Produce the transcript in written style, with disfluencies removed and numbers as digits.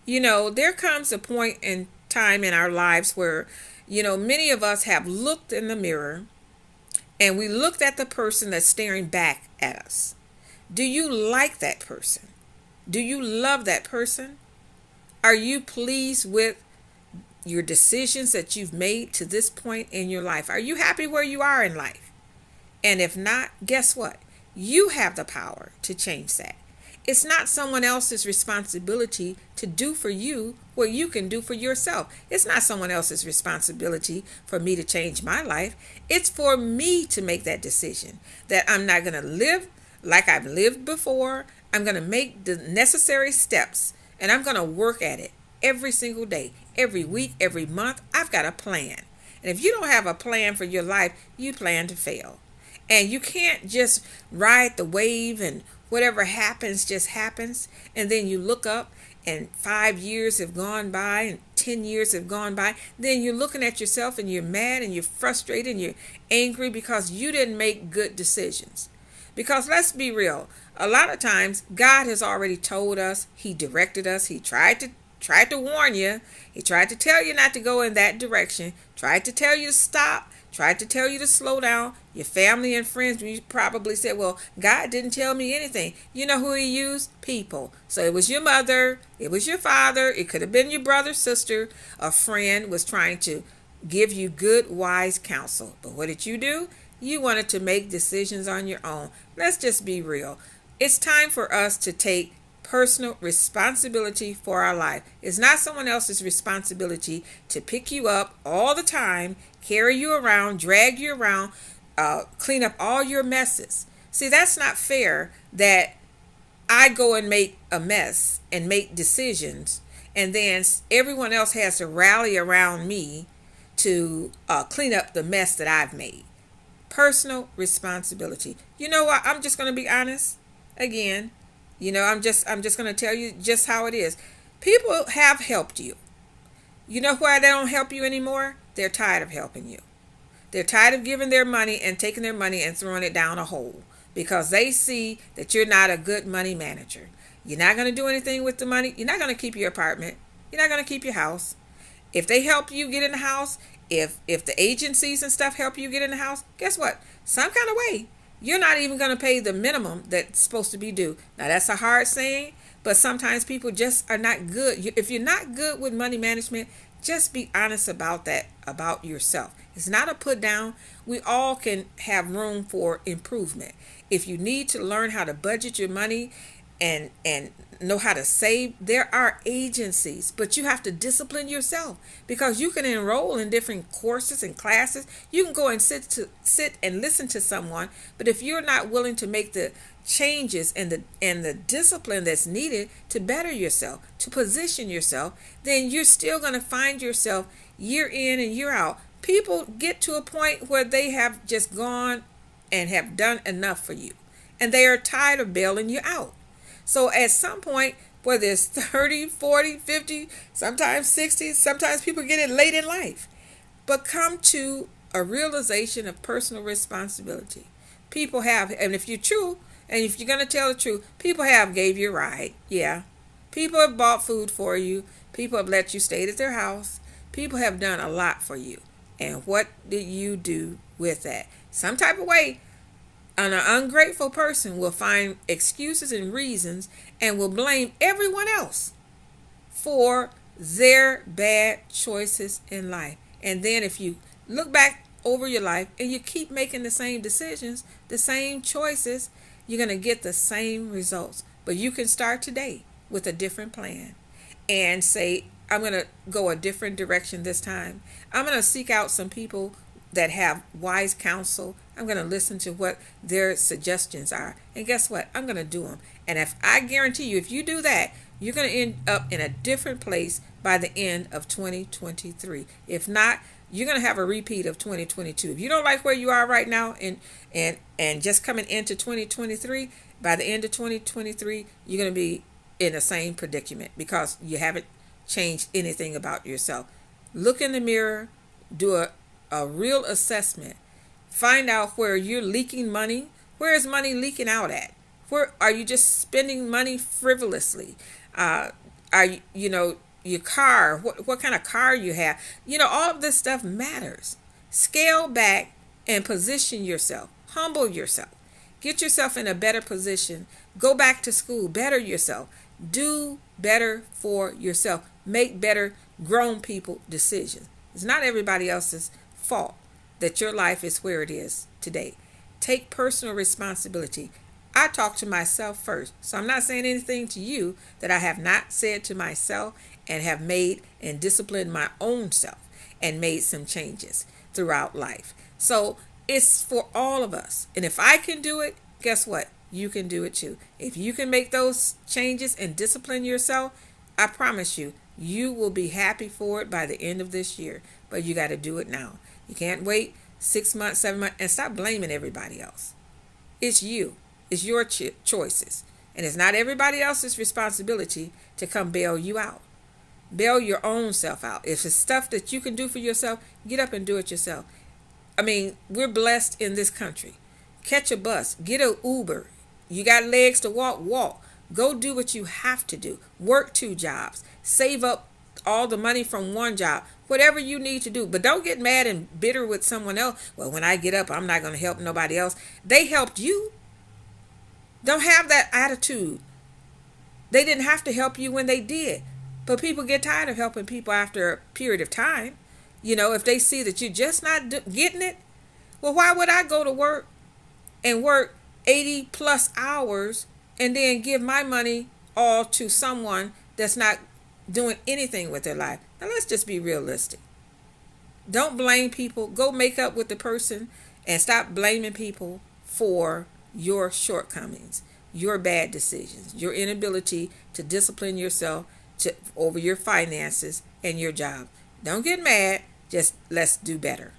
There comes a point in time in our lives where, many of us have looked in the mirror and we looked at the person that's staring back at us. Do you like that person? Do you love that person? Are you pleased with your decisions that you've made to this point in your life? Are you happy where you are in life? And if not, guess what? You have the power to change that. It's not someone else's responsibility to do for you what you can do for yourself. It's not someone else's responsibility for me to change my life. It's for me to make that decision that I'm not going to live like I've lived before. I'm going to make the necessary steps and I'm going to work at it every single day, every week, every month. I've got a plan. And if you don't have a plan for your life, you plan to fail. And you can't just ride the wave and whatever happens just happens. And then you look up and 5 years have gone by and 10 years have gone by. Then you're looking at yourself and you're mad and you're frustrated and you're angry because you didn't make good decisions. Because let's be real, a lot of times God has already told us, He directed us, He tried to warn you, He tried to tell you not to go in that direction, tried to tell you to stop, tried to tell you to slow down. Your family and friends, you probably said, well, God didn't tell me anything. You know who He used? People. So it was your mother, it was your father, it could have been your brother, sister, a friend was trying to give you good, wise counsel. But what did you do? You wanted to make decisions on your own. Let's just be real. It's time for us to take personal responsibility for our life. It's not someone else's responsibility to pick you up all the time, carry you around, drag you around, clean up all your messes. See, that's not fair that I go and make a mess and make decisions, and then everyone else has to rally around me to clean up the mess that I've made. Personal responsibility. You know what? I'm just going to be honest again. I'm just going to tell you just how it is. People have helped you. You know why they don't help you anymore? They're tired of helping you. They're tired of giving their money and taking their money and throwing it down a hole because they see that you're not a good money manager. You're not going to do anything with the money. You're not going to keep your apartment. You're not going to keep your house. If they help you get in the house, if the agencies and stuff help you get in the house, guess what? Some kind of way, you're not even going to pay the minimum that's supposed to be due. Now, that's a hard saying, but sometimes people just are not good. If you're not good with money management, just be honest about that, about yourself. It's not a put down. We all can have room for improvement. If you need to learn how to budget your money and know how to save, there are agencies, but you have to discipline yourself because you can enroll in different courses and classes. You can go and sit and listen to someone, but if you're not willing to make the changes and the discipline that's needed to better yourself, to position yourself, then you're still going to find yourself year in and year out. People get to a point where they have just gone and have done enough for you, and they are tired of bailing you out. So at some point, whether it's 30, 40, 50, sometimes 60, sometimes people get it late in life. But come to a realization of personal responsibility. People have, and if you're true, and if you're going to tell the truth, people have gave you a ride. Yeah. People have bought food for you. People have let you stay at their house. People have done a lot for you. And what did you do with that? Some type of way. An ungrateful person will find excuses and reasons and will blame everyone else for their bad choices in life. And then if you look back over your life and you keep making the same decisions, the same choices, you're going to get the same results. But you can start today with a different plan and say, I'm going to go a different direction this time. I'm going to seek out some people that have wise counsel. I'm going to listen to what their suggestions are. And guess what? I'm going to do them. And if I guarantee you, if you do that, you're going to end up in a different place by the end of 2023. If not, you're going to have a repeat of 2022. If you don't like where you are right now and just coming into 2023, by the end of 2023, you're going to be in the same predicament because you haven't changed anything about yourself. Look in the mirror, do a real assessment. Find out where you're leaking money. Where is money leaking out at? Where are you just spending money frivolously? Are your car, what kind of car you have? All of this stuff matters. Scale back and position yourself. Humble yourself. Get yourself in a better position. Go back to school. Better yourself. Do better for yourself. Make better grown people decisions. It's not everybody else's fault that your life is where it is today. Take personal responsibility. I talk to myself first. So I'm not saying anything to you that I have not said to myself, and have made and disciplined my own self and made some changes throughout life. So it's for all of us. And if I can do it, guess what? You can do it too. If you can make those changes and discipline yourself, I promise you, you will be happy for it by the end of this year. But you got to do it now. You can't wait 6 months, 7 months, and stop blaming everybody else. It's you. It's your choices. And it's not everybody else's responsibility to come bail you out. Bail your own self out. If it's stuff that you can do for yourself, get up and do it yourself. I mean, we're blessed in this country. Catch a bus. Get an Uber. You got legs to walk. Go do what you have to do. Work 2 jobs. Save up all the money from one job. Whatever you need to do. But don't get mad and bitter with someone else. Well, when I get up, I'm not going to help nobody else. They helped you. Don't have that attitude. They didn't have to help you when they did. But people get tired of helping people after a period of time. If they see that you're just not getting it, well, why would I go to work and work 80 plus hours and then give my money all to someone that's not doing anything with their life? Now, let's just be realistic. Don't blame people. Go make up with the person and stop blaming people for your shortcomings, your bad decisions, your inability to discipline yourself over your finances and your job. Don't get mad. Just let's do better.